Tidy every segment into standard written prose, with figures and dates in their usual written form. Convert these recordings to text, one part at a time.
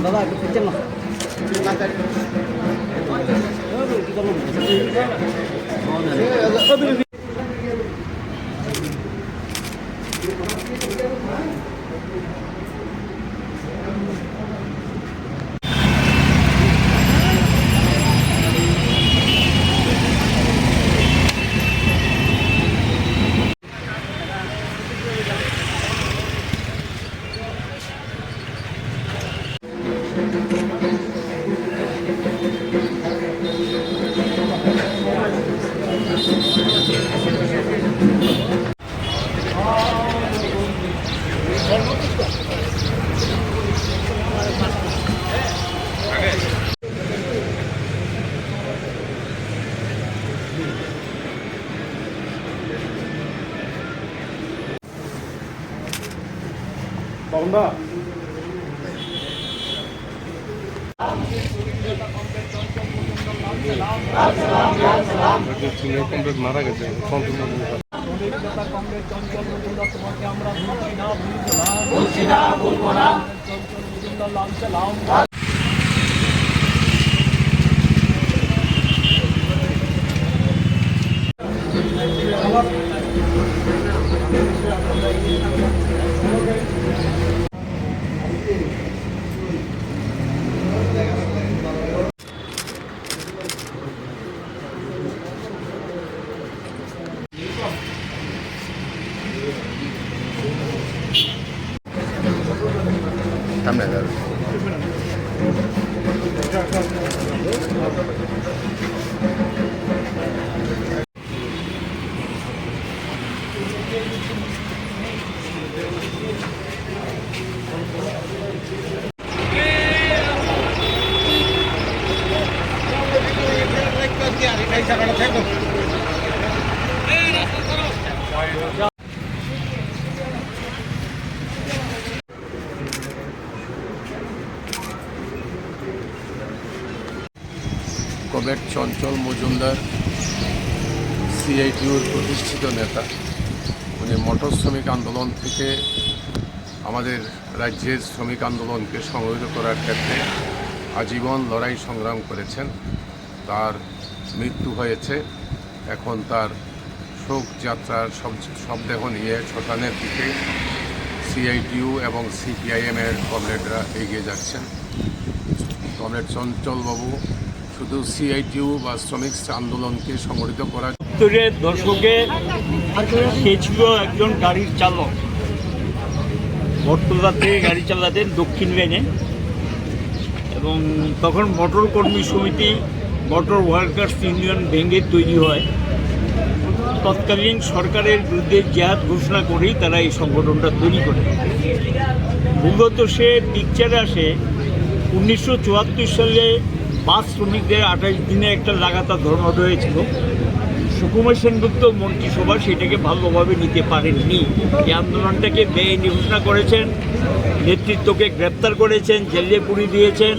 দাদা একটু পিছন না বাউন্ডা মারা গেছে তোমাকে আমরা বলছি না বলবো না কমরেড চঞ্চল মজুমদার সিআইটিউর প্রতিষ্ঠিত নেতা। উনি মোটর শ্রমিক আন্দোলন থেকে আমাদের রাজ্যের শ্রমিক আন্দোলনকে সংগঠিত করার ক্ষেত্রে আজীবন লড়াই সংগ্রাম করেছেন। তার মৃত্যু হয়েছে। এখন তার শোক যাত্রার শবদেহ নিয়ে শ্মশানের দিকে সিআইটিউ এবং সিপিআইএমের কমরেডরা এগিয়ে যাচ্ছেন। কমরেড চঞ্চলবাবু শুধু সিআইটিউ বা শ্রমিক আন্দোলনকে সংগঠিত করার দশকে সে ছিল একজন গাড়ির চালক, বটতলাতে গাড়ি চালাতেন দক্ষিণ লাইনে, এবং তখন মোটর কর্মী সমিতি মোটর ওয়ার্কার্স ইউনিয়ন ভেঙে তৈরি হয়। তৎকালীন সরকারের বিরুদ্ধে জিহাদ ঘোষণা করেই তারা এই সংগঠনটা তৈরি করে। মূলত সে পিকচারে আসে 1974 সালে বাস শ্রমিকদের 28 দিনে একটা লাগাতার ধর্মঘট হয়েছিল। সুকুমার সেনগুপ্ত মন্ত্রিসভা সেটাকে ভালোভাবে নিতে পারেননি। এই আন্দোলনটাকে বেআইনি ঘোষণা করেছেন, নেতৃত্বকে গ্রেপ্তার করেছেন, জেলে পুড়িয়ে দিয়েছেন।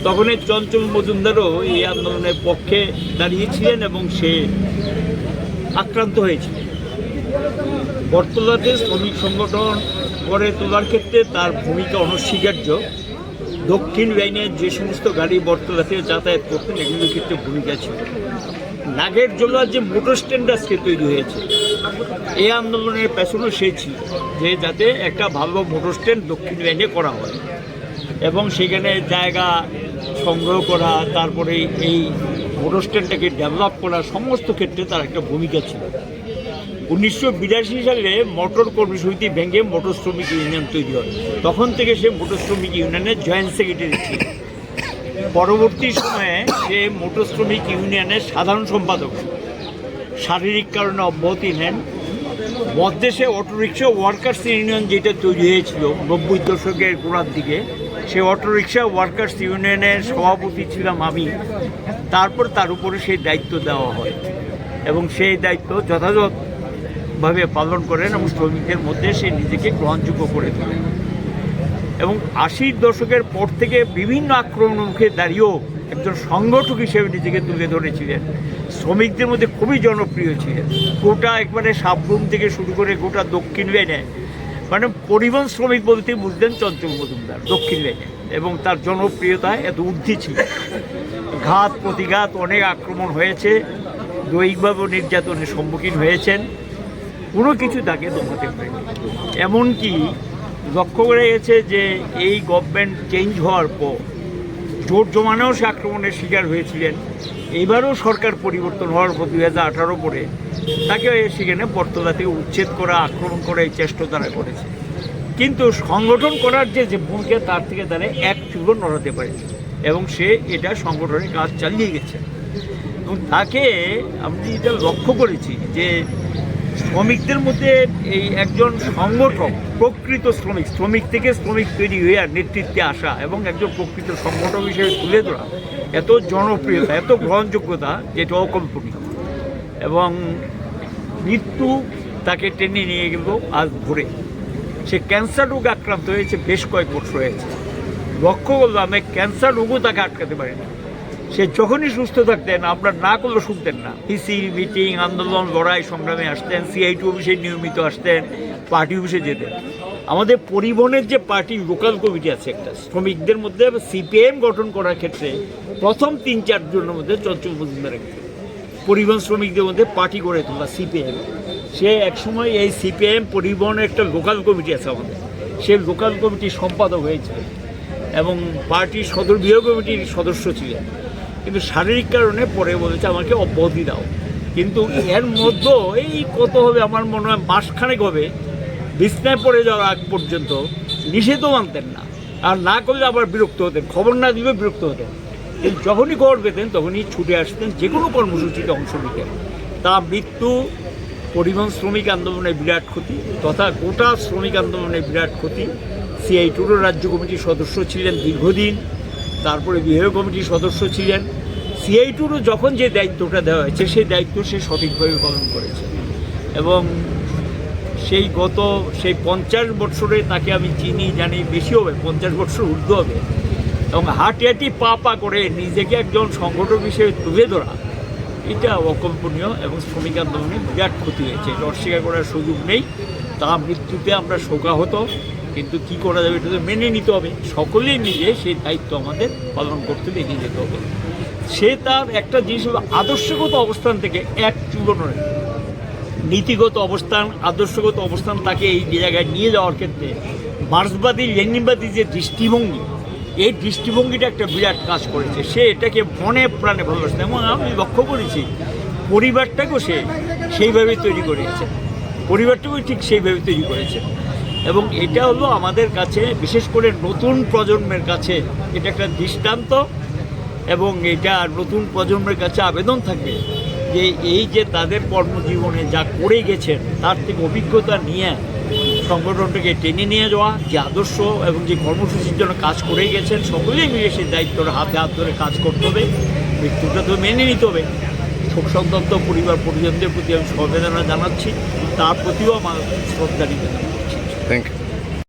তখন চঞ্চল মজুমদারও এই আন্দোলনের পক্ষে দাঁড়িয়েছিলেন এবং সে আক্রান্ত হয়েছিলেন। বটতলাতে শ্রমিক সংগঠন গড়ে তোলার ক্ষেত্রে তার ভূমিকা অনস্বীকার্য। দক্ষিণ লাইনের যে সমস্ত গাড়ি বটতলাতে যাতায়াত করতেন এগুলোর ক্ষেত্রে ভূমিকা ছিল। নাগের জোলার যে মোটর স্ট্যান্ড আজকে তৈরি হয়েছে, এই আন্দোলনের পেছনে সে ছিল যে যাতে একটা ভালো মোটর স্ট্যান্ড দক্ষিণ লাইনে করা হয় এবং সেখানে জায়গা সংগ্রহ করা, তারপরে এই মোটর স্ট্যান্ডটাকে ডেভেলপ করা, সমস্ত ক্ষেত্রে তার একটা ভূমিকা ছিল। 1982 সালে মোটর কর্মী সমিতি ভেঙে মোটর শ্রমিক ইউনিয়ন তৈরি হয়। তখন থেকে সে মোটর শ্রমিক ইউনিয়নের জয়েন্ট সেক্রেটারি ছিল। পরবর্তী সময়ে সে মোটর শ্রমিক ইউনিয়নের সাধারণ সম্পাদক, শারীরিক কারণে অব্যাহতি নেন। মধ্যদেশে অটোরিক্সা ওয়ার্কার্স ইউনিয়ন যেটা তৈরি হয়েছিল 90 দশকের গোড়ার দিকে, সে অটোরিক্সা ওয়ার্কার্স ইউনিয়নের সভাপতি ছিলাম আমি। তারপর তার উপরে সেই দায়িত্ব দেওয়া হয় এবং সেই দায়িত্ব যথাযথভাবে পালন করেন এবং শ্রমিকদের মধ্যে সে নিজেকে গ্রহণযোগ্য করে তোলেন। এবং 80 দশকের পর থেকে বিভিন্ন আক্রমণের মুখে দাঁড়িয়েও একজন সংগঠক হিসেবে নিজেকে তুলে ধরেছিলেন। শ্রমিকদের মধ্যে খুবই জনপ্রিয় ছিলেন। গোটা একবারে সাবরুম থেকে শুরু করে গোটা দক্ষিণ লাইনে, মানে পরিবহন শ্রমিক বলতে বুঝলেন চঞ্চল মজুমদার দক্ষিণ লাইনে, এবং তার জনপ্রিয়তা এত ঊর্ধ্বে ছিল। ঘাত প্রতিঘাত অনেক আক্রমণ হয়েছে, দৈহিকভাবে নির্যাতনের সম্মুখীন হয়েছেন, কোনো কিছু তাকে দমাতে পারেনি। এমনকি লক্ষ্য করে গেছে যে এই গভর্নমেন্ট চেঞ্জ হওয়ার পর জোট জমানেও সে আক্রমণের শিকার হয়েছিলেন। এবারও সরকার পরিবর্তন হওয়ার পর 2018 পরে তাকে সেখানে বটতলা থেকে উচ্ছেদ করা, আক্রমণ করা এই চেষ্টা তারা করেছে। কিন্তু সংগঠন করার যে ভূমিকা তার থেকে তারা এক চুলও নড়াতে পারেনি এবং সে এটা সংগঠনের কাজ চালিয়ে গেছে। এবং তাকে আমি এটা লক্ষ্য করেছি যে শ্রমিকদের মধ্যে এই একজন সংগঠক, প্রকৃত শ্রমিক থেকে শ্রমিক তৈরি হয়ে আর নেতৃত্বে আসা এবং একজন প্রকৃত সংগঠক হিসেবে তুলে ধরা, এত জনপ্রিয়তা, এত গ্রহণযোগ্যতা, যেটা অকল্পনীয়। এবং মৃত্যু তাকে টেনে নিয়ে গেল আজ ভোরে। সে ক্যান্সার রোগে আক্রান্ত হয়েছে, বেশ কয়েক বছর হয়েছে। লক্ষ্য করলাম ক্যান্সার রোগও তাকে আটকাতে পারেনি। সে যখনই সুস্থ থাকতেন, আমরা না করলে শুনতেন না। পিসি মিটিং, আন্দোলন, লড়াই সংগ্রামে আসতেন, CIT অফিসে নিয়মিত আসতেন, পার্টি অফিসে যেতেন। আমাদের পরিবহনের যে পার্টি লোকাল কমিটি আছে একটা, শ্রমিকদের মধ্যে CPM গঠন করার ক্ষেত্রে প্রথম 3-4 জনের মধ্যে চঞ্চল মজুমদার একজন। পরিবহন শ্রমিকদের মধ্যে পার্টি গড়ে তোলা CPM। সে একসময় এই CPM পরিবহনের একটা লোকাল কমিটি আছে আমাদের, সে লোকাল কমিটির সম্পাদক হয়েছে এবং পার্টির সদর বিভাগ কমিটির সদস্য ছিলেন। কিন্তু শারীরিক কারণে পরে বলেছে আমাকে অব্যাহতি দাও। কিন্তু এর মধ্যে এই কত হবে, আমার মনে হয় মাসখানেক হবে, বিছনায় পড়ে যাওয়ার আগ পর্যন্ত নিষেধও মানতেন না, আর না করলে আবার বিরক্ত হতেন, খবর না দিলে বিরক্ত হতেন। কিন্তু যখনই খবর পেতেন তখনই ছুটে আসতেন, যে কোনো কর্মসূচিতে অংশ নিতেন। তার মৃত্যু পরিবহন শ্রমিক আন্দোলনের বিরাট ক্ষতি, তথা গোটা শ্রমিক আন্দোলনের বিরাট ক্ষতি। CITUরও রাজ্য কমিটির সদস্য ছিলেন দীর্ঘদিন, তারপরে বিভাগীয় কমিটির সদস্য ছিলেন। CITUরও যখন যে দায়িত্বটা দেওয়া হয়েছে সেই দায়িত্ব সে সঠিকভাবে পালন করেছে। এবং সেই 50 বছরে তাকে আমি চিনি, জানি বেশি হবে, 50 বছর ঊর্ধ্ব হবে। এবং হাঁটি পা করে নিজেকে একজন সংগঠক হিসেবে তুলে ধরা, এটা অকল্পনীয় এবং শ্রমিক আন্দোলনে বিরাট ক্ষতি হয়েছে, এটা অস্বীকার করার সুযোগ নেই। তার মৃত্যুতে আমরা শোকাহত, কিন্তু কি করা যাবে, এটা তো মেনে নিতে হবে। সকলেই মিলে সেই দায়িত্ব আমাদের পালন করতে এগিয়ে যেতে হবে। সে তার একটা জিনিস হলো আদর্শগত অবস্থান থেকে এক চুলো নয়, নীতিগত অবস্থান, আদর্শগত অবস্থান তাকে এই জায়গায় নিয়ে যাওয়ার ক্ষেত্রে মার্ক্সবাদী লেনিনবাদী যে দৃষ্টিভঙ্গি, এই দৃষ্টিভঙ্গিটা একটা বিরাট কাজ করেছে। সে এটাকে মনে প্রাণে ভালোবাসে এবং আমি লক্ষ্য করেছি পরিবারটাকেও সে সেইভাবে তৈরি করেছে, পরিবারটাকেও ঠিক সেইভাবে তৈরি করেছে। এবং এটা হলো আমাদের কাছে, বিশেষ করে নতুন প্রজন্মের কাছে এটা একটা দৃষ্টান্ত। এবং এটা নতুন প্রজন্মের কাছে আবেদন থাকবে যে এই যে তাদের কর্মজীবনে যা করে গেছেন তার থেকে অভিজ্ঞতা নিয়ে সংগঠনটাকে টেনে নিয়ে যাওয়া, যে আদর্শ এবং যে কর্মসূচির জন্য কাজ করে গেছেন, সকলেই মিলে সেই দায়িত্বটা হাতে হাত ধরে কাজ করতে হবে। মৃত্যুটা তো মেনে নিতে হবে। শোকসন্তপ্ত পরিবার পরিজনদের প্রতি আমি সমবেদনা জানাচ্ছি, তার প্রতিও আমার শ্রদ্ধা নিবেদন করছি। Thank you.